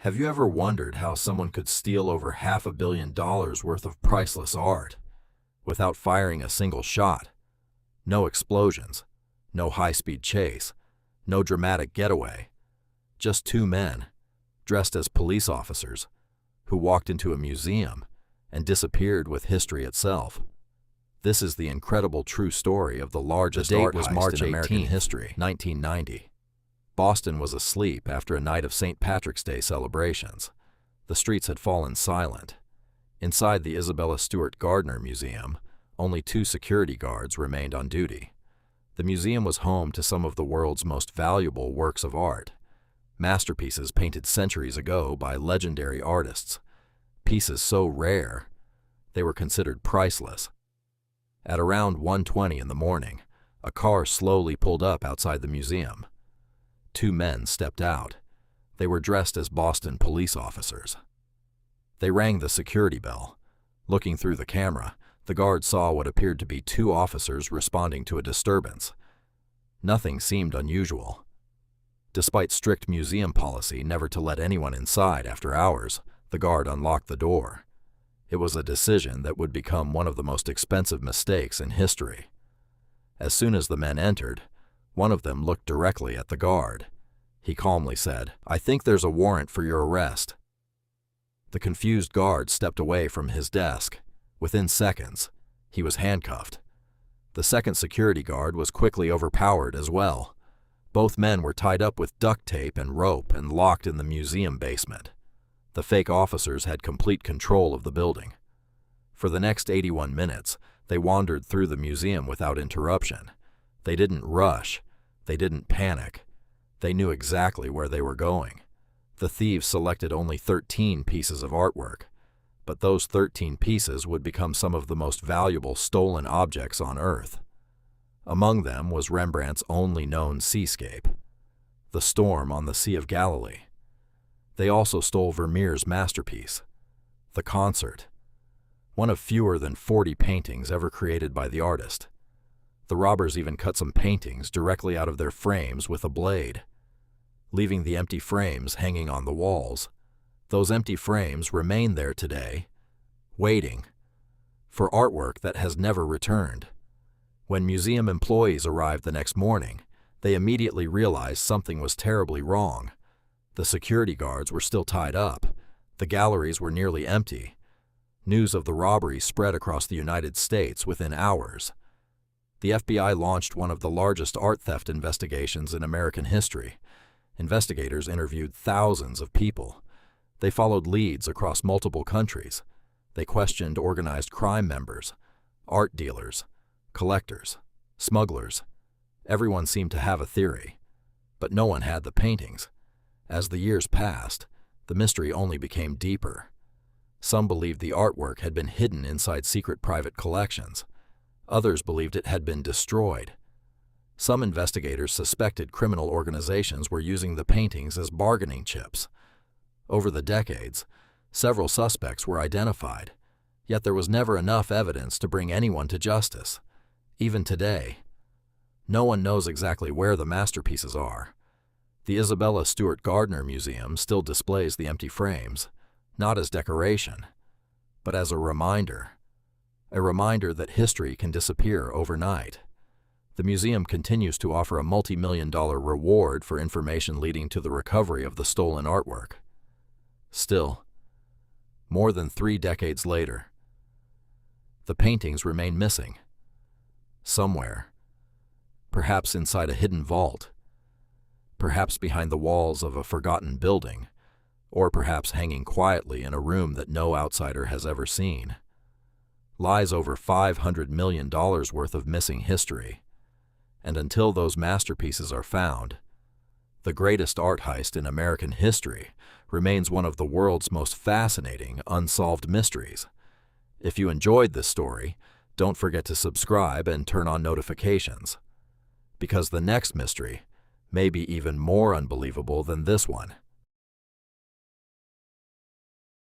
Have you ever wondered how someone could steal over $500 million worth of priceless art without firing a single shot? No explosions, no high-speed chase, no dramatic getaway. Just two men, dressed as police officers, who walked into a museum and disappeared with history itself. This is the incredible true story of the largest art heist March in American 18th, history, 1990. Boston was asleep after a night of St. Patrick's Day celebrations. The streets had fallen silent. Inside the Isabella Stewart Gardner Museum, only 2 security guards remained on duty. The museum was home to some of the world's most valuable works of art, masterpieces painted centuries ago by legendary artists, pieces so rare they were considered priceless. At around 1:20 in the morning, a car slowly pulled up outside the museum. 2 men stepped out. They were dressed as Boston police officers. They rang the security bell. Looking through the camera, the guard saw what appeared to be 2 officers responding to a disturbance. Nothing seemed unusual. Despite strict museum policy never to let anyone inside after hours, the guard unlocked the door. It was a decision that would become one of the most expensive mistakes in history. As soon as the men entered, one of them looked directly at the guard. He calmly said, "I think there's a warrant for your arrest." The confused guard stepped away from his desk. Within seconds, he was handcuffed. The second security guard was quickly overpowered as well. Both men were tied up with duct tape and rope and locked in the museum basement. The fake officers had complete control of the building. For the next 81 minutes, they wandered through the museum without interruption. They didn't rush. They didn't panic. They knew exactly where they were going. The thieves selected only 13 pieces of artwork, but those 13 pieces would become some of the most valuable stolen objects on Earth. Among them was Rembrandt's only known seascape, the storm on the Sea of Galilee. They also stole Vermeer's masterpiece, The Concert, one of fewer than 40 paintings ever created by the artist. The robbers even cut some paintings directly out of their frames with a blade, leaving the empty frames hanging on the walls. Those empty frames remain there today, waiting for artwork that has never returned. When museum employees arrived the next morning, they immediately realized something was terribly wrong. The security guards were still tied up. The galleries were nearly empty. News of the robbery spread across the United States within hours. The FBI launched one of the largest art theft investigations in American history. Investigators interviewed thousands of people. They followed leads across multiple countries. They questioned organized crime members, art dealers, collectors, smugglers. Everyone seemed to have a theory, but no one had the paintings. As the years passed, the mystery only became deeper. Some believed the artwork had been hidden inside secret private collections. Others believed it had been destroyed. Some investigators suspected criminal organizations were using the paintings as bargaining chips. Over the decades, several suspects were identified, yet there was never enough evidence to bring anyone to justice. Even today, no one knows exactly where the masterpieces are. The Isabella Stewart Gardner Museum still displays the empty frames, not as decoration, but as a reminder that history can disappear overnight. The museum continues to offer a multi-million-dollar reward for information leading to the recovery of the stolen artwork. Still, more than 3 decades later, the paintings remain missing. Somewhere, perhaps inside a hidden vault, perhaps behind the walls of a forgotten building, or perhaps hanging quietly in a room that no outsider has ever seen, lies over $500 million worth of missing history. And until those masterpieces are found, the greatest art heist in American history remains one of the world's most fascinating unsolved mysteries. If you enjoyed this story, don't forget to subscribe and turn on notifications, because the next mystery may be even more unbelievable than this one.